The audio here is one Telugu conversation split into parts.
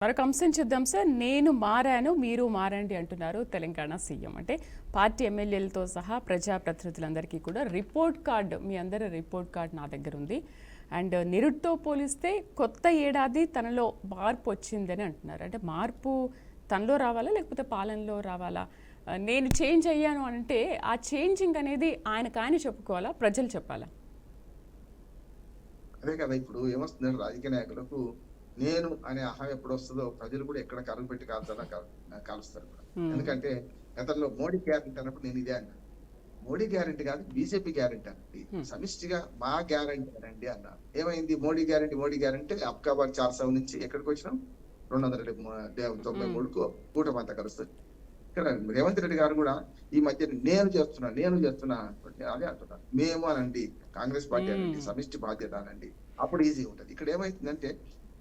మరొక అంశం చూద్దాం సార్. నేను మారాను, మీరు మారండి అంటున్నారు తెలంగాణ సీఎం. అంటే పార్టీ ఎమ్మెల్యేలతో సహా ప్రజాప్రతినిధులందరికీ కూడా రిపోర్ట్ కార్డు, మీ అందరి రిపోర్ట్ కార్డు నా దగ్గర ఉంది. అండ్ నిరుడ్తో పోలిస్తే కొత్త ఏడాది తనలో మార్పు వచ్చిందని అంటున్నారు. అంటే మార్పు తనలో రావాలా లేకపోతే పాలనలో రావాలా? నేను చేంజ్ అయ్యాను అంటే ఆ చేంజింగ్ అనేది ఆయన చెప్పుకోవాలా, ప్రజలు చెప్పాలా? అదే కదా ఇప్పుడు ఏమొస్తుందంటే రాజకీయ నాయకులకు నేను అనే అహం ఎప్పుడు వస్తుందో ప్రజలు కూడా ఎక్కడ కరువు పెట్టి కాలుస్తారు కూడా. ఎందుకంటే గతంలో మోడీ గ్యారెంటీ అన్నప్పుడు నేను ఇదే అన్నాను. మోడీ గ్యారెంటీ కాదు, బీజేపీ గ్యారెంటీ అనండి, సమిష్టిగా మా గ్యారెంటీ అనండి అన్నారు. ఏమైంది? మోడీ గ్యారెంటీ అబ్కాబాద్ 400 నుంచి ఎక్కడికి వచ్చినాం 293కు కూటమంతా కలుస్తుంది. ఇక్కడ రేవంత్ రెడ్డి గారు కూడా ఈ మధ్య నేను చేస్తున్నా అదే అంటున్నారు. మేము అనండి, కాంగ్రెస్ పార్టీ అనండి, సమిష్టి బాధ్యత అనండి, అప్పుడు ఈజీగా ఉంటుంది. ఇక్కడ ఏమైతుందంటే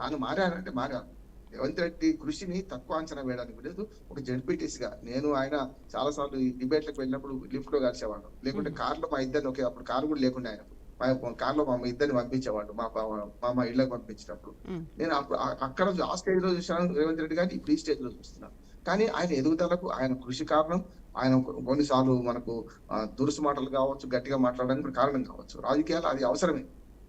తాను మారానంటే మారాను. రేవంత్ రెడ్డి కృషిని తక్కువ అంచనా వేయడానికి లేదు. ఒక జడ్పీటీసీ గా నేను ఆయన చాలా సార్లు ఈ డిబేట్లకు వెళ్ళినప్పుడు లిఫ్ట్ లో కలిసేవాడు, లేకుంటే కార్లో మా ఇద్దరిని అప్పుడు కారు కూడా లేకుండా ఆయన కార్లో మా ఇద్దరిని పంపించేవాడు మా ఇళ్ళకి పంపించినప్పుడు. నేను అప్పుడు అక్కడ ఆ స్టేజ్ లో చూసాను రేవంత్ రెడ్డి గారిని, ఇప్పుడు ఈ స్టేజ్ లో చూస్తున్నాను. కానీ ఆయన ఎదుగుదలకు ఆయన కృషి కారణం. ఆయన కొన్నిసార్లు మనకు దురుసు మాటలు కావచ్చు, గట్టిగా మాట్లాడడానికి కారణం కావచ్చు. రాజకీయాలు అది అవసరమే.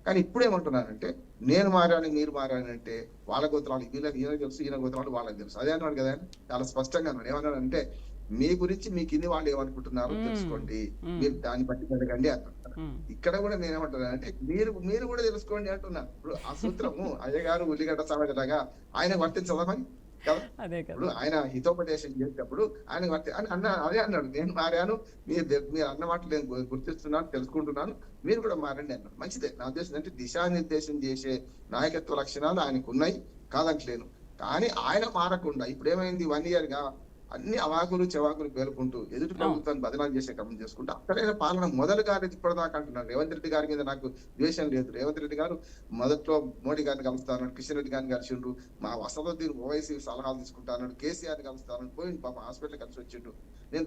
కానీ ఇప్పుడు ఏమంటున్నానంటే నేను మారాను, మీరు మారానంటే వాళ్ళ గోత్రాలు ఈయన తెలుసు, ఈయన గోత్రాలు వాళ్ళకి తెలుసు. అదే అన్నాడు కదా, చాలా స్పష్టంగా అన్నాడు. ఏమన్నాడంటే మీ గురించి మీ కింది వాళ్ళు ఏమనుకుంటున్నారో తెలుసుకోండి, మీరు దాన్ని బట్టి జరగండి అంటున్నారు. ఇక్కడ కూడా నేనేమంటున్నానంటే మీరు కూడా తెలుసుకోండి అంటున్నాను. ఇప్పుడు ఆ సూత్రము అయ్యగారు ఉల్లిగడ్డ సామెతలాగా ఆయన వర్తించదా మరి కదా. ఇప్పుడు ఆయన హితోపదేశం చేసేటప్పుడు ఆయన అదే అన్నాడు, నేను మారాను, మీరు అన్న మాటలు నేను గుర్తిస్తున్నాను, తెలుసుకుంటున్నాను, మీరు కూడా మారండి అన్నాడు. మంచిదే. నా ఉద్దేశం అంటే దిశానిర్దేశం చేసే నాయకత్వ లక్షణాలు ఆయనకు ఉన్నాయి, కాదంటలేను. కానీ ఆయన మారకుండా ఇప్పుడు ఏమైంది, 1 year గా అన్ని అవాకులు చెవాకులు పేలుకుంటూ ఎదుటి ప్రభుత్వాన్ని బదనాలు చేసే క్రమం చేసుకుంటూ అక్కడైనా పాలన మొదలు గారి ఇప్పటిదాకా అంటున్నాడు. రేవంత్ రెడ్డి గారి మీద నాకు ద్వేషం లేదు. రేవంత్ రెడ్డి గారు మొదట్లో మోడీ గారిని కలుస్తానన్నాడు, కిషన్ రెడ్డి గారిని కలిసిండు, మా అసదుద్దీన్ ఓవైసీ సలహాలు తీసుకుంటానన్నాడు, కేసీఆర్ కలుస్తానని పోయిండు, పాప హాస్పిటల్ కలిసి వచ్చిండు. నేను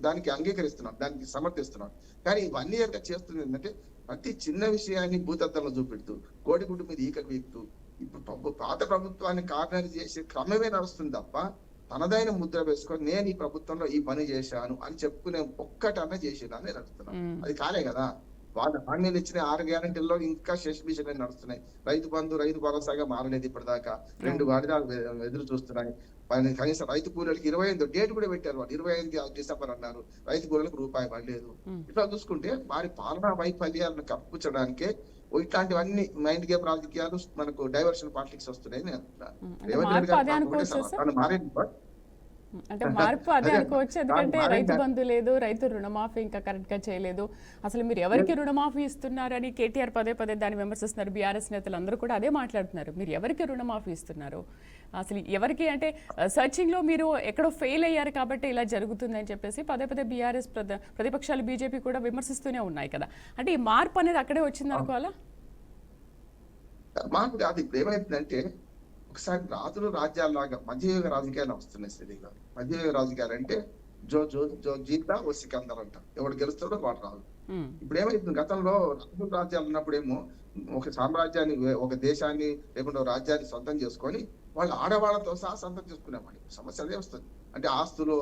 దానికి అంగీకరిస్తున్నాను, దానికి సమర్థిస్తున్నాను. కానీ 1 year గా చేస్తుంది ఏంటంటే ప్రతి చిన్న విషయాన్ని భూతత్వంలో చూపెడుతూ కోడిగుడ్డు మీద ఈకలు వీపుతూ ఇప్పుడు పాత ప్రభుత్వాన్ని కార్నర్ చేసే క్రమమే నడుస్తుంది తప్ప తనదైన ముద్ర వేసుకొని నేను ఈ ప్రభుత్వంలో ఈ పని చేశాను అని చెప్పుకునే ఒక్కటన్నా చేసేదాన్ని నడుస్తున్నాను. అది కాలే కదా. వాళ్ళ హామీలు ఇచ్చిన 6 గ్యారెంటీల్లో ఇంకా శేషభీషణ నడుస్తున్నాయి. రైతు బంధు, రైతు భరోసాగా మారలేదు ఇప్పటిదాకా. 2 వాయిదాలు ఎదురు చూస్తున్నాయి. కనీసం రైతు కూలీలకు 25 డేట్ కూడా పెట్టారు. వాళ్ళు 25 డిసెంబర్ అన్నారు, రైతు కూలీలకు రూపాయి పడలేదు. ఇట్లా చూసుకుంటే వారి పాలనా వైఫల్యాలను కప్పుచడానికే ఇట్లాంటివన్నీ మైండ్ గేమ్ రాజకీయాలు, మనకు డైవర్షన్ పాలిటిక్స్ వస్తున్నాయి నేను అంటున్నాను. అంటే మార్పు అదే అనుకోవచ్చు. ఎందుకంటే రైతు బంధు లేదు, రైతు రుణమాఫీ ఇంకా కరెక్ట్ గా చేయలేదు. అసలు మీరు ఎవరికి రుణమాఫీ ఇస్తున్నారని కేటీఆర్ పదే దాన్ని విమర్శిస్తున్నారు. బీఆర్ఎస్ నేతలు అందరూ కూడా అదే మాట్లాడుతున్నారు. మీరు ఎవరికి రుణమాఫీ ఇస్తున్నారు, అసలు ఎవరికి? అంటే సర్చింగ్ లో మీరు ఎక్కడో ఫెయిల్ అయ్యారు కాబట్టి ఇలా జరుగుతుందని చెప్పేసి పదే బీఆర్ఎస్ ప్రతిపక్షాలు, బీజేపీ కూడా విమర్శిస్తూనే ఉన్నాయి కదా. అంటే ఈ మార్పు అనేది అక్కడే వచ్చింది అనుకోవాలా? మార్పు కాదు. ఇప్పుడు ఏమైందంటే ఒకసారి రాజులు రాజ్యాల్లాగా మధ్యయుగ రాజకీయాలు వస్తున్నాయి. శ్రీగా మధ్యయుగ రాజకీయాలు అంటే జో జీతా ఓ సికందర్ అంట, ఎవడు గెలుస్తాడో వాడు రాదు. ఇప్పుడు ఏమైతుంది, గతంలో రాజుల రాజ్యాలు ఉన్నప్పుడేమో ఒక సామ్రాజ్యాన్ని, ఒక దేశాన్ని లేకుంటే రాజ్యాన్ని సొంతం చేసుకొని వాళ్ళు ఆడవాళ్ళతో సహా సొంతం చేసుకునేవాడు. సమస్య అదే వస్తుంది. అంటే ఆస్తులు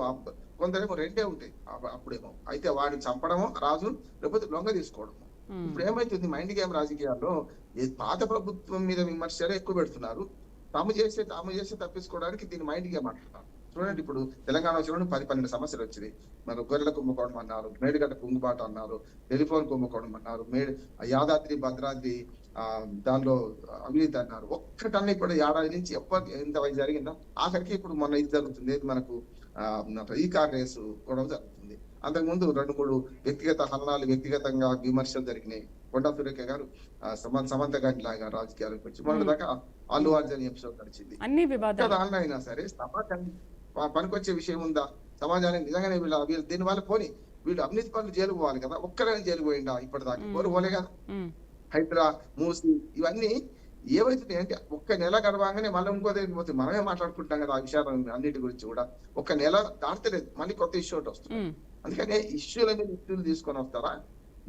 కొందరేమో రెండే ఉంటాయి అప్పుడేమో. అయితే వాడిని చంపడమో రాజు, లేకపోతే లొంగ తీసుకోవడము. ఇప్పుడు ఏమైతుంది, మైండ్ గేమ్ రాజకీయాల్లో పాత ప్రభుత్వం మీద విమర్శలు ఎక్కువ పెడుతున్నారు. తాము చేసే తప్పించుకోవడానికి దీన్ని మైండ్ గేమ్ అంటున్నారు. చూడండి, ఇప్పుడు తెలంగాణ వచ్చిన 10-12 సమస్యలు వచ్చినాయి. మన గొర్రెల కుంభకోణం అన్నారు, మేడిగడ్డ కుంగుబాటు అన్నారు, టెలిఫోన్ కుంభకోణం అన్నారు, యాదాద్రి భద్రాద్రి దానిలో అవినీతి అన్నారు. ఒక్కటన్నా ఇప్పుడు ఏడాది నుంచి ఎంత జరిగిందా? ఆఖరికి ఇప్పుడు మొన్న ఇది జరుగుతుంది, మనకు ఈ కార్ రేసు కూడా జరుగుతుంది. అంతకుముందు 2-3 వ్యక్తిగత హననాలు, వ్యక్తిగతంగా విమర్శలు జరిగినాయి. కొండా సురేఖ గారు సమంత గారి లాగా రాజకీయాలకు వచ్చి మొన్న దాకా అల్లు అర్జున్ ఎపిసోడ్ నడిచింది. దానిలో అయినా సరే సమాజానికి పనికొచ్చే విషయం ఉందా? సమాజానికి నిజంగానే వీళ్ళు దీనివల్ల పోని వీళ్ళు అవినీతి పనులు జైలు పోవాలి కదా. ఒక్కరైనా జైలు పోయిందా ఇప్పటిదాకా? ఎవరు పోలే కదా. హైదరా, మూసి ఇవన్నీ ఏవైతున్నాయి అంటే ఒక్క నెల గడవగానే మళ్ళీ ఇంకో దగ్గర పోతే మనమే మాట్లాడుకుంటాం కదా ఆ విషయాలు అన్నిటి గురించి కూడా. ఒక్క నెల దాటలేదు, మళ్ళీ కొత్త ఇష్యూ ఒకటి వస్తుంది. అందుకనే ఇష్యూల మీద ఇష్యూలు తీసుకొని వస్తారా,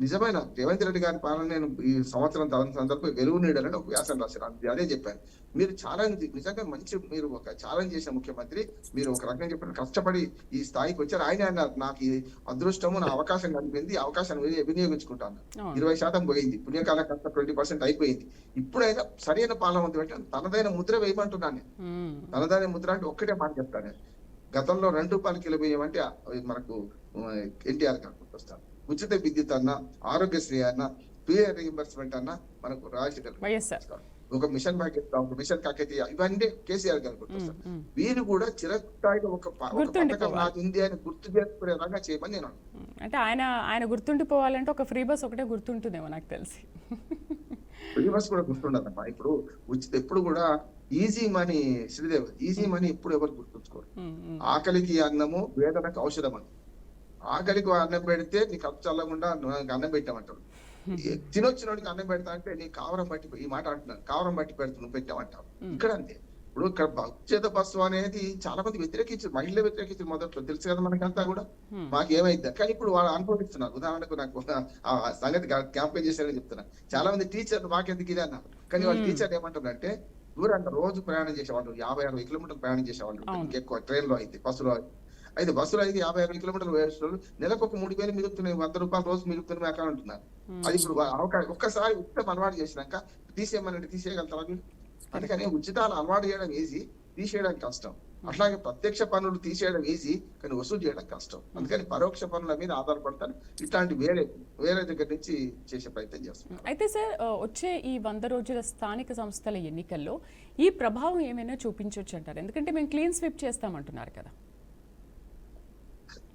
నిజమైన రేవంత్ రెడ్డి గారి పాలన నేను ఈ సంవత్సరం సందర్భం వెలుగు నీడలని ఒక వ్యాసం రాశాను. అదే చెప్పాను. మీరు ఛాలెంజ్ నిజంగా మంచి మీరు ఒక ఛాలెంజ్ చేసిన ముఖ్యమంత్రి. మీరు ఒక రకంగా చెప్పిన కష్టపడి ఈ స్థాయికి వచ్చారు. ఆయనే అన్నారు, నాకు ఈ అదృష్టము నా అవకాశం కనిపింది, అవకాశాన్ని వినియోగించుకుంటాను. 20% పోయింది, పుణ్యకాల కష్ట 20% అయిపోయింది. ఇప్పుడైనా సరైన పాలన ఉంది అంటే తనదైన ముద్ర వేయమంటున్నాను. తనదైన ముద్ర అంటే ఒక్కటే మాట చెప్తాను. గతంలో ₹2 కిలో బియ్యం అంటే మనకు ఎన్టీఆర్ గారు గుర్తొస్తారు. ఉచిత విద్యుత్ అన్న, ఆరోగ్యశ్రీ అన్న, పిఏ రీఎంబర్స్మెంట్ అన్న మనకు రాజశేఖర్, ఒక మిషన్ ప్యాకెట్, ఒక మిషన్ కాకతీయ, ఇవన్నీ కేసీఆర్ గారు గుర్తొస్తారు. వీరు కూడా చిరస్థాయిలో ఒక పథకం నాకు ఉంది అని గుర్తు చేసుకునే రకంగా చేయమని నేను అంటే ఆయన గుర్తుండిపోవాలంటే ఒక ఫ్రీ బస్ ఒకటే గుర్తుంటుందేమో నాకు తెలిసి. ఫ్రీ బస్ కూడా గుర్తుండదమ్మా. ఇప్పుడు ఎప్పుడు కూడా easy money, Sridevi easy money ఎప్పుడు ఎవరు గుర్తుంచుకోరు. ఆకలికి అన్నము, వేదనకు ఔషధం అని. ఆకలికి అన్నం పెడితే నీకు ఖర్చు చల్లకుండా అన్నం పెట్టామంటారు. తినొచ్చినోడికి అన్నం పెడతా అంటే నీ కావరం బట్టి, ఈ మాట అంటున్నాను, కావరం బట్టి పెడుతు నువ్వు పెట్టామంటావు. ఇక్కడ అంతే. ఇప్పుడు ఇక్కడ ఉచిత బస్సు అనేది చాలా మంది వ్యతిరేకించారు, మహిళలు వ్యతిరేకించారు మొదట్లో, తెలుసు కదా మనకంతా కూడా. మాకు ఏమైంది కానీ ఇప్పుడు వాళ్ళు అనుభవిస్తున్నారు. ఉదాహరణకు నాకు ఆ సంగతి క్యాంపెయిన్ చేశారని చెప్తున్నా. చాలా మంది టీచర్లు మాకెందుకు ఇది అన్నారు, కానీ వాళ్ళు టీచర్లు ఏమంటారంటే దూరంగా రోజు ప్రయాణం చేసేవాళ్ళు, 50-60 కిలోమీటర్లు ప్రయాణం చేసేవాళ్ళు. ఎక్కువ ట్రైన్ లో అయితే, బస్సులో అయితే బస్సులో అయితే 50-60 కిలోమీటర్లు వేస్తారు. నెలకు ఒక 3,000 మిగులుతున్నాయి, ₹100 రోజు మిగులుతున్నాయి అక్కడ ఉంటున్నారు. అది ఇప్పుడు అవకాశం. ఒక్కసారి ఉచితం అలవాటు చేసినాక తీసేయమనంటే తీసేయగలుగుతారు. అందుకని ఉచితాలు అలవాటు చేయడం ఈజీ, తీసేయడం కష్టం. అట్లాగే ప్రత్యక్ష పన్నులు తీసేయడం ఈజీ, కానీ వసూలు చేయడం కష్టం. అందుకని పరోక్ష పన్నుల మీద ఆధారపడతాను. ఇట్లాంటి వేరే దగ్గర నుంచి చేసే ప్రయత్నం చేస్తున్నాను. అయితే సార్, వచ్చే ఈ 100 రోజుల స్థానిక సంస్థల ఎన్నికల్లో ఈ ప్రభావం ఏమైనా చూపించవచ్చు అంటారు? ఎందుకంటే మేము క్లీన్ స్వీప్ చేస్తామంటున్నారు కదా.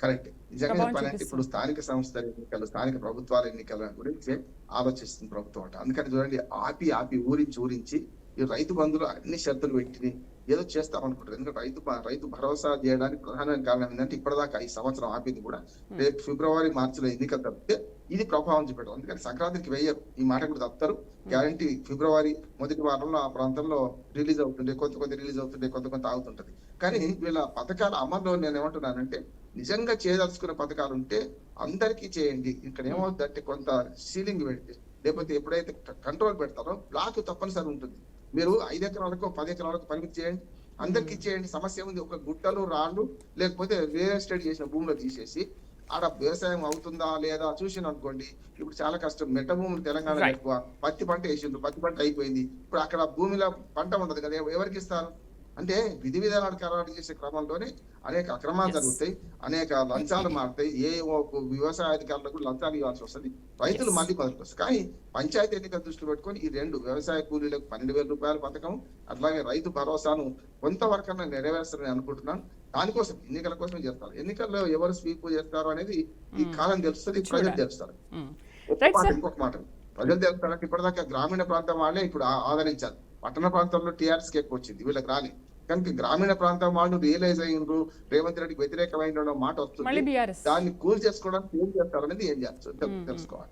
కరెక్ట్. నిజంగా చెప్పాలంటే ఇప్పుడు స్థానిక సంస్థల ఎన్నికలు, స్థానిక ప్రభుత్వాల ఎన్నికల గురించి ఆలోచిస్తుంది ప్రభుత్వం అంట. అందుకని చూడండి, ఆపి ఊరించి ఈ రైతు బంధులు అన్ని షరతులు పెట్టి ఏదో చేస్తాం అనుకుంటారు. ఎందుకంటే రైతు భరోసా చేయడానికి ప్రధానమైన కారణం ఏంటంటే ఇప్పటిదాకా ఈ సంవత్సరం ఆపింది కూడా రేపు ఫిబ్రవరి, మార్చిలో ఎన్నికలు తప్పితే ఇది ప్రభావం చూపెట్టదు. అందుకని సంక్రాంతికి వెయ్యరు, ఈ మాట కూడా తప్పుతారు. గ్యారంటీ ఫిబ్రవరి మొదటి వారంలో ఆ ప్రాంతంలో రిలీజ్ అవుతుండే, కొంత రిలీజ్ అవుతుండే, కొంత ఆగుతుంటది. కానీ వీళ్ళ పథకాల అమల్లో నేను ఏమంటున్నానంటే, నిజంగా చేయదలుచుకున్న పథకాలు ఉంటే అందరికీ చేయండి. ఇక్కడ ఏమవుతుందంటే కొంత సీలింగ్ పెడితే, లేకపోతే ఎప్పుడైతే కంట్రోల్ పెడతారో బ్లాక్ తప్పనిసరి ఉంటుంది. మీరు 5 ఎకరాలకు 10 ఎకరాలకు పరిమితి చేయండి, అందరికి ఇచ్చేయండి. సమస్య ఉంది. ఒక గుట్టలు, రాళ్ళు, లేకపోతే రియల్ ఎస్టేట్ చేసిన భూములు తీసేసి ఆడ వ్యవసాయం అవుతుందా లేదా చూసిన అనుకోండి. ఇప్పుడు చాలా కష్టం. మెట్ట భూములు తెలంగాణ ఎక్కువ, పత్తి పంట వేసిండ్రు, పత్తి పంట అయిపోయింది. ఇప్పుడు అక్కడ భూమిలో పంట ఉండదు కదా, ఎవరికి ఇస్తారు? అంటే విధి విధానాలు ఖరారు చేసే క్రమంలోనే అనేక అక్రమాలు జరుగుతాయి, అనేక లంచాలు మారుతాయి. వ్యవసాయ అధికారులకు లంచాలు ఇవ్వాల్సి వస్తుంది, రైతులు మళ్ళీ మొదలుకు వస్తారు. కానీ పంచాయతీ ఎన్నికలు దృష్టిలో పెట్టుకొని ఈ 2 వ్యవసాయ కూలీలకు ₹12,000 పథకం, అట్లాగే రైతు భరోసాను కొంతవరకన్నా నెరవేర్చాలని అనుకుంటున్నాను. దానికోసం ఎన్నికల కోసమే చేస్తారు. ఎన్నికల్లో ఎవరు స్వీప్ చేస్తారు అనేది ఈ కాలం తెలుస్తుంది, ప్రజలు తెలుస్తారు. ఇంకొక మాట, ప్రజలు తెలుస్తారంటే ఇప్పటిదాకా గ్రామీణ ప్రాంతం వాళ్ళే ఇప్పుడు ఆదరించారు. పట్టణ ప్రాంతంలో టీఆర్ఎస్ కి ఎక్కువ వచ్చింది, వీళ్ళకి రాలే. కనుక గ్రామీణ ప్రాంతం వాళ్ళు రియలైజ్ అయ్యిండ్రు, రేవంత్ రెడ్డికి వ్యతిరేకమైన మాట వస్తుంది. దాన్ని కూల్ చేసుకోవడానికి ఏం చేస్తారు అనేది ఏం చేస్తారు తెలుసుకోవాలి.